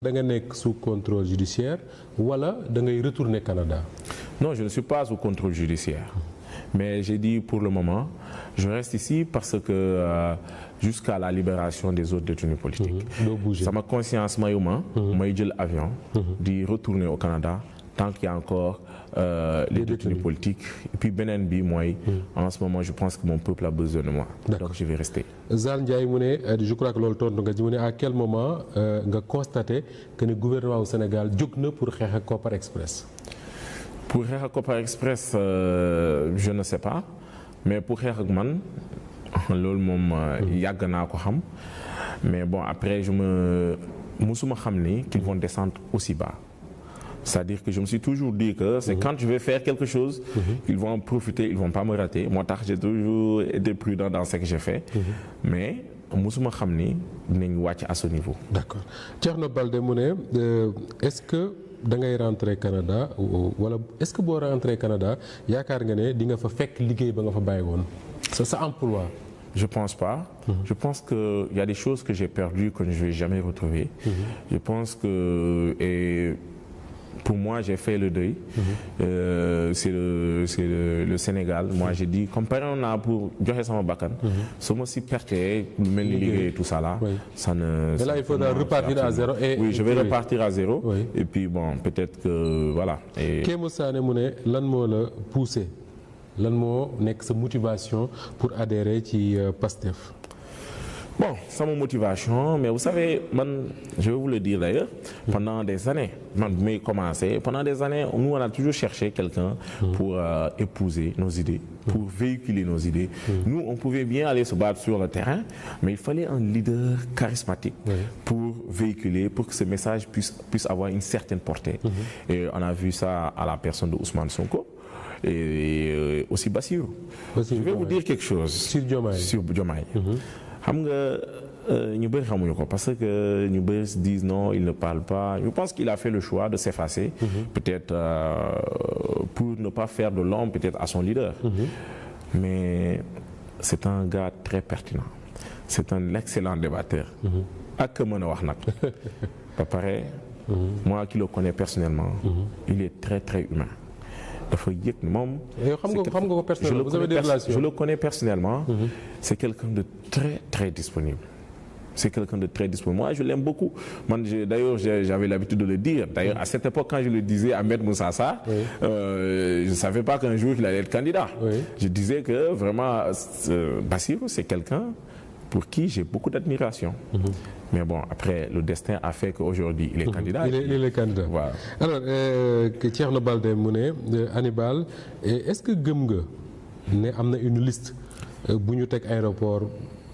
da nga nekk sous contrôle judiciaire wala da ngay retourner Canada. Non, je ne suis pas sous contrôle judiciaire. Mais j'ai dit pour le moment, je reste ici parce que jusqu'à la libération des autres détenus politiques. Sama conscience mayuma may jël avion di retourner au Canada tant qu'il y a encore les détenus politiques. Et puis beneen bi mooy en ce moment je pense que mon peuple a besoin de moi. Donc je vais rester. Zal Ndiaye mu ne je crois que loolu tontu nga ji mu ne à quel moment nga constaté que le gouvernement au Sénégal jóg na pour xeex ak Kopar Express. Pour xeex ak Kopar Express je ne sais pas mais pour xeex ak man loolu moom yàgg naa ko xam mais bon après musuma xam ni qu'ils vont descendre aussi bas. C'est-à-dire que je me suis toujours dit que c'est quand je vais faire quelque chose, ils vont en profiter, ils vont pas me rater. Moi, j'ai toujours été prudent dans ce que j'ai fait. Mais musuma xam ni dinañ wàcc à ce niveau. D'accord. Thierno Baldé mu ne est-ce que da ngay rentrer Canada wala est-ce que boo rentrer Canada yaakaar nga ne di nga fa fekk liggéey ba nga fa bàyyi woon sa emploi? Je pense pas. Je pense que il y a des choses que j'ai perdues que je vais jamais retrouver. Je pense que pour moi, j'ai fait le deuil. C'est le Sénégal. Moi, j'ai dit, comme par exemple, pour joxe sama bakkan, su ma si pertee lu mel ni liggéey tout ça là, ça ne. Mais là, il faudra repartir à zéro. Oui, je vais repartir à zéro. Oui. Et puis bon, peut-être que voilà. Kémo Sané mu ne lan moo la poussé, lan moo nekk sa motivation pour adhérer ci PASTEF? Bon, c'est ma motivation, mais vous savez, je vais vous le dire d'ailleurs, pendant des années, pendant des années, nous on a toujours cherché quelqu'un pour épouser nos idées, pour véhiculer nos idées. Nous, on pouvait bien aller se battre sur le terrain, mais il fallait un leader charismatique pour véhiculer, pour que ce message puisse avoir une certaine portée. Et on a vu ça à la personne de Ousmane Sonko. Et aussi Bassirou. Je vais vous dire quelque chose sur Diomaye. Xam nga ñu bëri xamuñu ko parce que ñu bëri se disent non, il ne parle pas. Je pense qu'il a fait le choix de s'effacer, peut-être pour ne pas faire de l'ombre peut-être à son leader. Mais c'est un gars très pertinent. C'est un excellent débatteur. Ak mën a wax nag. Ba pare moi qui le connais personnellement, il est très très humain. Dafa yëg moom. xam nga ko personnellement, vous avez des relations. Je le connais personnellement. C'est quelqu'un de très très disponible. C'est quelqu'un de très disponible. Moi, je l'aime beaucoup. D'ailleurs, j'avais l'habitude de le dire. D'ailleurs, à cette époque, quand je le disais à Maître Moussa Sarr, je ne savais pas qu'un jour il allait être candidat. Je disais que vraiment, Bassirou, c'est quelqu'un pour qui j'ai beaucoup d'admiration. Mais bon, après, le destin a fait qu'aujourd'hui, il est candidat. Il est candidat. Voilà. Alors, Thierno Baldé mu ne Hannibal, est-ce que gëm nga ne am na une liste bu ñu teg aéroport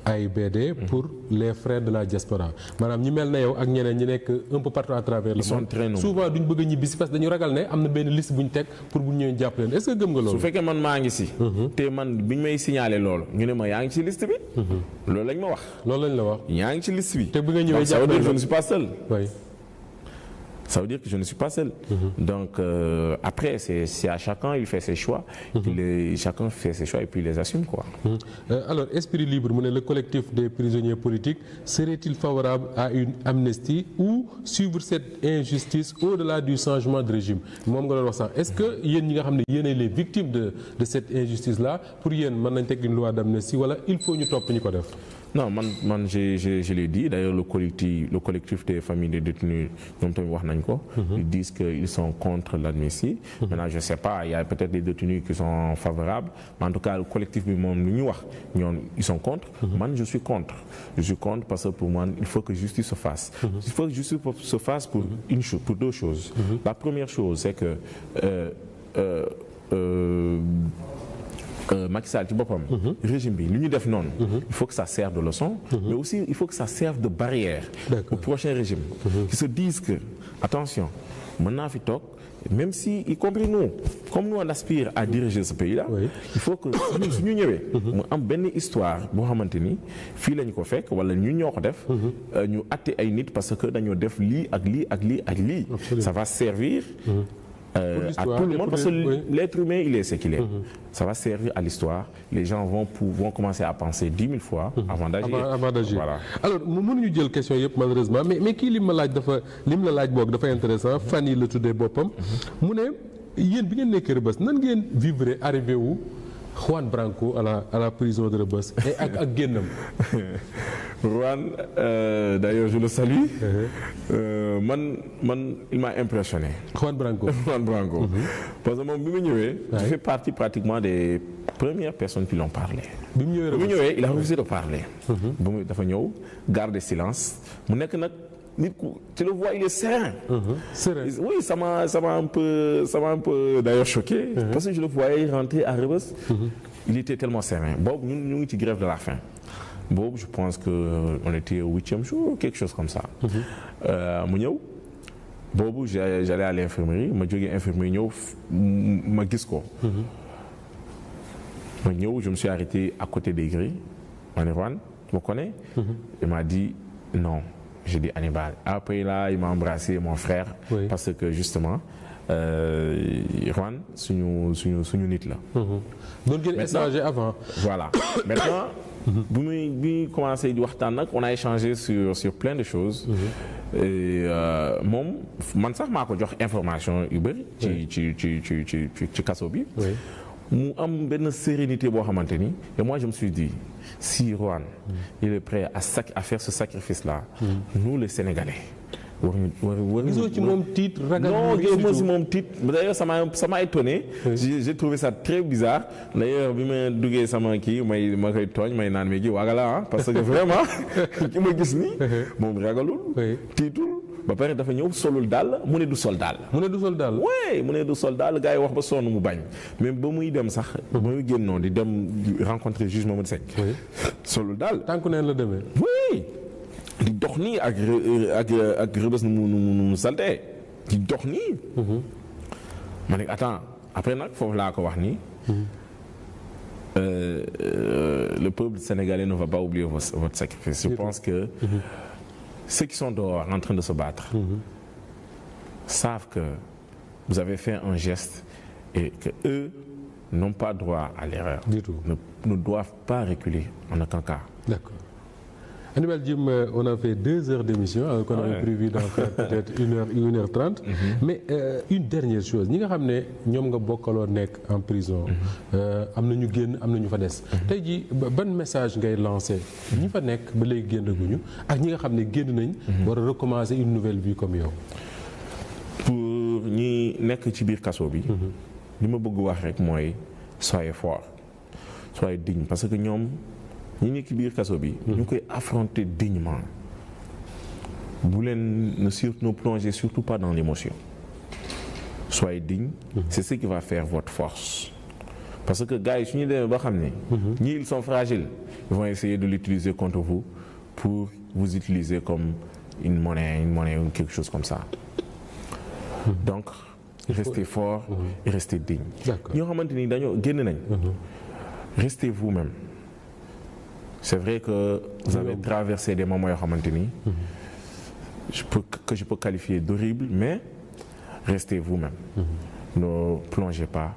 AIBD pour les frères de la diaspora maanaam ñi mel na yow ak ñeneen ñi nekk un peu partout à travers le monde. Souvent duñ bëgg a ñibbisi parce que dañu ragal ne am na benn liste bu ñu teg pour bu ñu ñëwee jàpp leen. Est-ce que gëm nga loolu? Su fekkee man maa ngi si. te man biñ may signaler loolu ñu ne ma yaa ngi ci liste bi. loolu lañ ma wax. loolu lañ la wax. yaa ngi ci liste bi. te bi nga ñëwee jàpp leen je ne suis pas seul. Oui. Ça veut dire que je ne suis pas seul. Donc après, c'est à chacun, il fait ses choix. Chacun fait ses choix et puis il les assume, quoi. Alors, Esprit Libre, le collectif des prisonniers politiques, serait-il favorable à une amnistie ou suivre cette injustice au-delà du changement de régime? Est-ce que vous êtes les victimes de cette injustice-là? Pour vous, vous avez une loi d'amnistie ou il faut nous top? Non, je l'ai dit. D'ailleurs, le collectif des familles des détenus, ils disent qu'ils sont contre l'amnistie. Maintenant, je ne sais pas, il y a peut-être des détenus qui sont favorables. Mais en tout cas, le collectif, ils sont contre. Moi, je suis contre. Je suis contre parce que pour moi, il faut que justice se fasse. Il faut que justice se fasse pour deux choses. La première chose, c'est que Macky Sall ci boppam régime bi li ñu def noonu il faut que ça serve de leçon mais aussi il faut que ça serve de barrière au prochain régime qui se disent que attention mën naa fi toog même si y compris nous comme nous on aspire à diriger ce pays là il faut que su ñu ñëwee mu am benn histoire boo xamante ni fii lañu ko fekk wala ñu ñoo ko def ñu atte ay nit parce que dañoo def lii ak lii ak lii ak lii ça va servir à tout le monde, parce que oui. l'être humain, il est ce qu'il est. Ça va servir à l'histoire. Les gens vont commencer à penser 10 000 fois avant d'agir. Avant d'agir. Voilà. Alors mënuñu jël question yëpp malheureusement mais kii li ma laaj boog dafa intéressant fan yi la tuddee boppam. mu ne yéen bi ngeen nekkee Rebeuss nan ngeen vivre arrivé wu Juan Branco à la prison de Rebeuss et ak génnam. Juan, d'ailleurs je le salue. Man il m'a impressionné. Juan Branco. Parce que moom bi mu ñëwee. je fais partie pratiquement des premières personnes qui l'ont parlé. bi mu ñëwee il a refusé de parler. ba mu dafa ñëw garder silence mu nekk nag nit ku tu le vois il est serein. Serein. Oui, ça m'a un peu d'ailleurs choqué. Parce que je le voyais rentrer à Rebeuss. Il était tellement serein. Boobu ñu ngi ci grève de la faim. Boobu je pense que on était au 8e jour quelque chose comme ça. mu ñëw boobu j'allais à l'infirmerie ma jógee infirmerie ñëw ma gis ko. ma ñëw je me suis arrêté à côté des grilles. ma ne Juan tu me connais? Il m'a dit non. J'ai dit Hannibal. Après là il m'a embrassé mon frère. Oui. Parce que justement Juan suñu nit la. doon ngeen échanger avant. Voilà maintenant. bi muy commencé di waxtaan nag on a échangé sur plein de choses. Et moom man sax maa ko jox information yu bëri. ci kaso bi. mu am benn sérénité boo xamante ni et moi je me suis dit si Juan il est prêt à faire ce sacrifice là. nous les Sénégalais. gisoo ci moom tiit ragal. non gisuma ci moom tiit d'ailleurs ça m'a étonné. J'ai trouvé ça très bizarre. D'ailleurs bi ma duggee sama kii ma koy tooñ may naan mais kii waagala parce que vraiment ki ma gis ni moom ragalul. tiitul ba pare dafa ñëw solul daal mu ne du sol daal. mu ne du sol daal. oui mu ne du sol daal gars yi wax ba sonn mu bañ mais ba muy dem sax. ba muy génnoon di dem rencontrer juge Mamadou Seck. solul daal. tànku neen la demee. oui. di dox nii ak Rebeuss nu mu saltee di dox nii. ma ne attends après nag foofu laa ko wax nii. Le peuple sénégalais ne va pas oublier votre sacrifice. Je pense que ceux qui sont dehors en train de se battre savent que vous avez fait un geste et que eux n'ont pas droit à l'erreur. Du tout. Ne doivent pas reculer en aucun cas. D'accord. Hannibal Djim, on a fait 2 heures d'émission alors qu'on avait prévu d'en faire peut-être 1h30. Mais une dernière chose ñi nga xam ne ñoom nga bokkaloo nekk en prison. am na ñu génn am na ñu fa des. tey jii ban message ngay lancé ñi fa nekk ba léegi génnaguñu ak ñi nga xam ne génn nañ. war a recommencer une nouvelle vie comme yow. pour ñi nekk ci biir kaso bi. li ma bëgg wax rek mooy soyez fort soyez digne parce que ñoom. ñi nekk ci biir kaso bi. ñu koy affronter dignement. bu leen ne plongez surtout pas dans l'émotion. soyez digne. C'est ce qui va faire votre force. parce que gars yi su ñu demee ba xam ne. ñii ils sont fragiles. Ils vont essayer de l'utiliser contre vous pour vous utiliser comme une monnaie ou quelque chose comme ça. donc restez fort et restez digne. ñoo xamante ni dañoo génn nañ. restez vous-même. C'est vrai que vous avez traversé des moments yoo xamante ni je peux qualifier d'horrible mais restez vous-même. Ne plongez pas